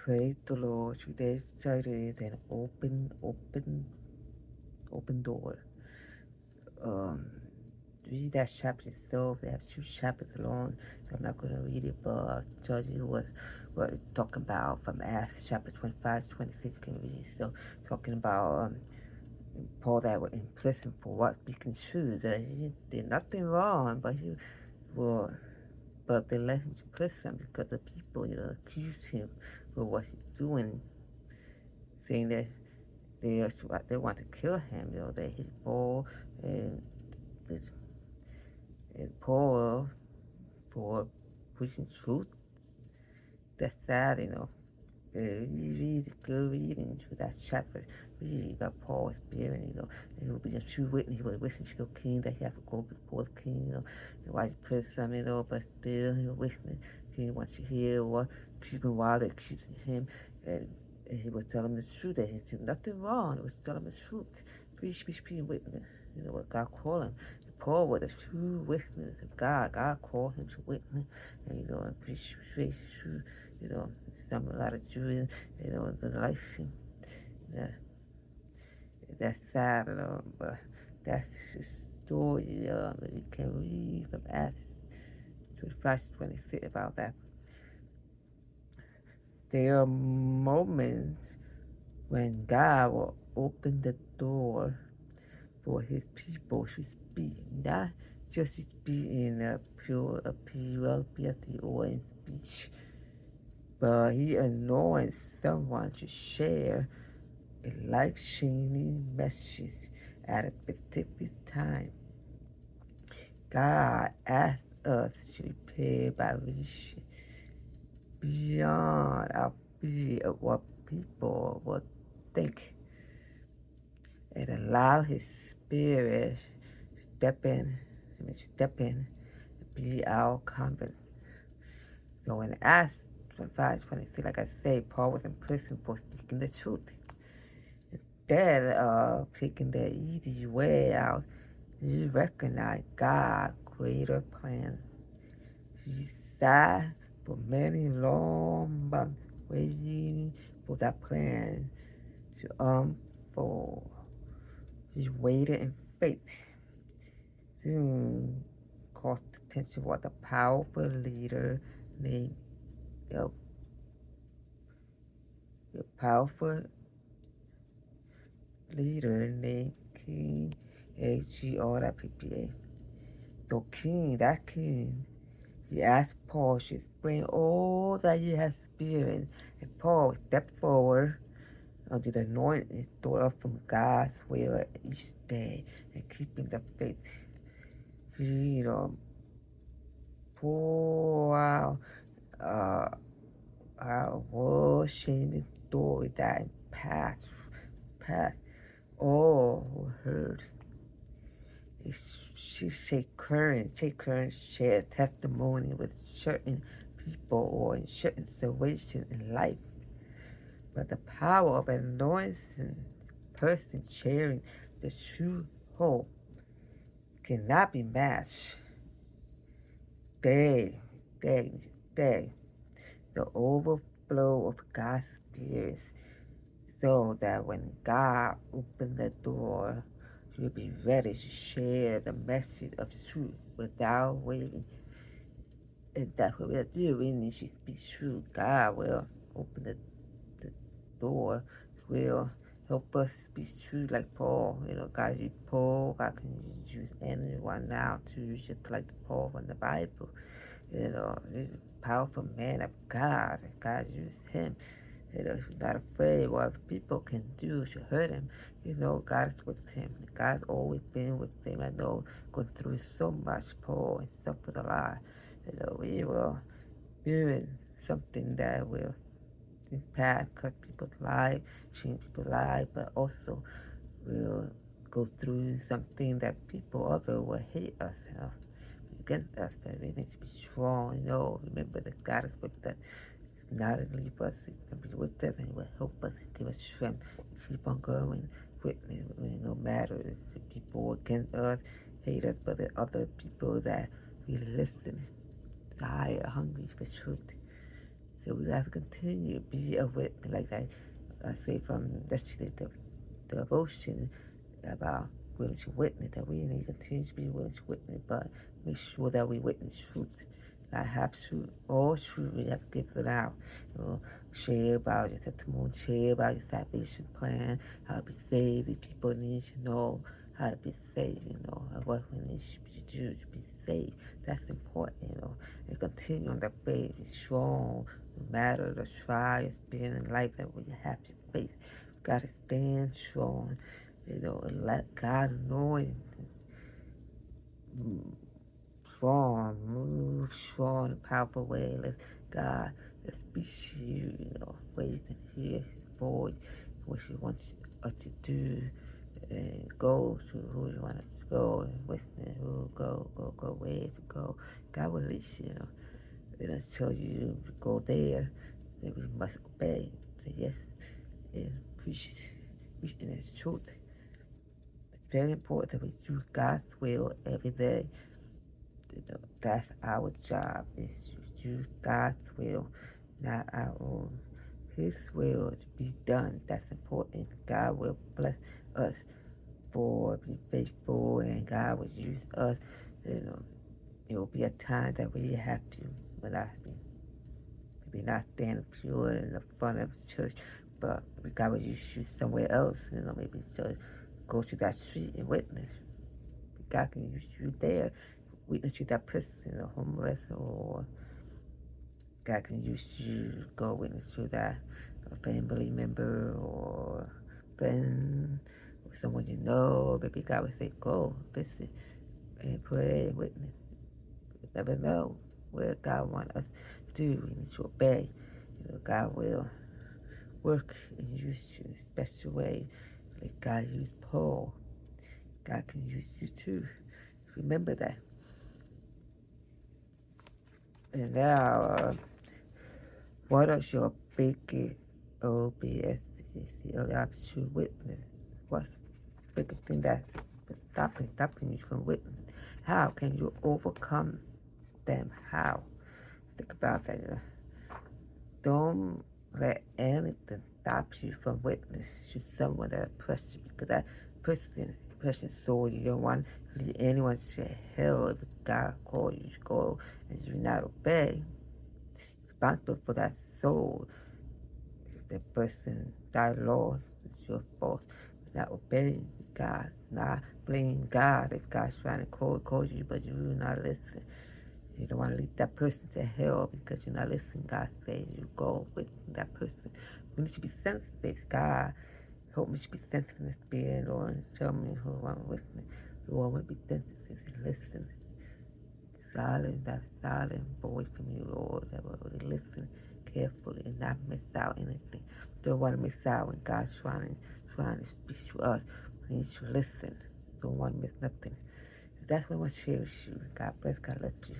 Praise the Lord. Today started an open door. Um, Read that chapter itself. They have two chapters long. So I'm not going to read it, but I'll tell you what it's talking about from Acts chapter 25 to 26. You can read. So talking about Paul that was in prison for what speaking truth. That he did nothing wrong, but he well, but they let him to prison because the people, accused him for what he's doing, saying that they want to kill him. That his Paul and his, and Paul for preaching truth. That's sad. Read, go reading into that chapter. Read about Paul's spirit. And he will be a true witness. He will listen to the king that he has to go before the king. Why he prison, but still he will listen. He wants to hear what keeping while they keeps him. And he was telling him the truth. That he did nothing wrong. He was telling him the truth. Free witness. What God called him. Paul was a true witness of God. God called him to witness. And preach true. Some a lot of Jews, the life. That, that's sad, but that's the story that you can read from Acts 25-26 about that. There are moments when God will open the door for his people to speak, not just to speak in a pure appeal, piety, or in speech, but he anoints someone to share a life-changing message at a specific time. God asks us to prepare by reaching beyond our fear of what people will think and allow His Spirit to step in, and be our confidence. So in Acts 25:23, like I say, Paul was in prison for speaking the truth. Instead of taking the easy way out, he recognized God's greater plan. He sat for many long months waiting for that plan to unfold. He waited in faith. Soon caught attention was a powerful leader named a powerful leader named King Agrippa. So that king, he asked Paul to explain all that he has experienced, and Paul stepped forward under the anointing door from God's will each day and keeping the faith. He, pour out our world-changing story that past all who heard. She take courage, share testimony with certain people or in certain situations in life. But the power of anointing person sharing the true hope cannot be matched. Day, day, day, the overflow of God's Spirit, so that when God opens the door, you'll be ready to share the message of truth without waiting. And that's what we'll do. We need to speak truth. God will open the door, will help us speak truth like Paul. God used Paul. God can use anyone now to use just like Paul from the Bible. He's a powerful man of God. God used him. He's not afraid what other people can do to hurt him. God is with him. God's always been with him. I know, going through so much, Paul, and suffered a lot. We will doing something that will impact, cut people's lives, change people's lives, but also will go through something that people other will hate us, against us. But we need to be strong, remember that God is with us. Not to leave us, He's going to be with us and He will help us, give us strength, keep on going with me, no matter if the people against us, hate us, but the other people that we listen, tired, hungry for truth. So we have to continue to be a witness, like I say from yesterday, the devotion about willing to witness, that we need to continue to be willing to witness, but make sure that we witness truth. Not half truth, all truth, we have to give it out. You know, share about your testimony, share about your salvation plan, how to be saved. The people need to know how to be saved, and what we need to do to be saved. That's important, and continue on that faith, be strong, no matter the trials being in life that we have to face. We gotta stand strong, and let God anoint strong, move strong in a powerful way. Let God speak to you, ways to hear his voice, what he wants us to do, and go to who you want us to go, and listen who go, where to go. God will lead you, It doesn't tell you to go there, then we must obey. Say yes, and preach in his truth. It's very important that we do God's will every day. That's our job, is to do God's will, not our own. His will to be done. That's important. God will bless us for being faithful, and God will use us. You know, it will be a time that we have to, maybe not stand pure in the front of the church, but God will use you somewhere else. Maybe to go to that street and witness. God can use you there, witness to that person, homeless, or God can use you to go witness to that family member or friend or someone you know. Maybe God will say, go visit and pray and witness. You never know where God wants us to do. We need to obey. God will work and use you in a special way. Like God used Paul, God can use you too. Remember that. And now, what is your biggest OBS to witness? What's the biggest thing that's stopping you from witnessing? How can you overcome them? How? Think about that. Don't let anything stop you from witness to someone that oppressed you, because that person soul, you don't want to lead anyone to hell. If God called you to go and you not obey, responsible for that soul. If the person died lost, it's your fault. Not obeying God, not blaming God if God's trying to call you, but you will not listen. You don't want to lead that person to hell because you're not listening. God says you go with that person. We need to be sensitive. God, help me to be sensitive in the spirit, Lord, and show me who I'm listening. Lord, I want to be sensitive and listen. Silent, that silent voice from you, Lord, that will really listen carefully and not miss out anything. Don't want to miss out when God's trying to speak to us. We need to listen. Don't want to miss nothing. That's what I want to share with you. God bless, God love you.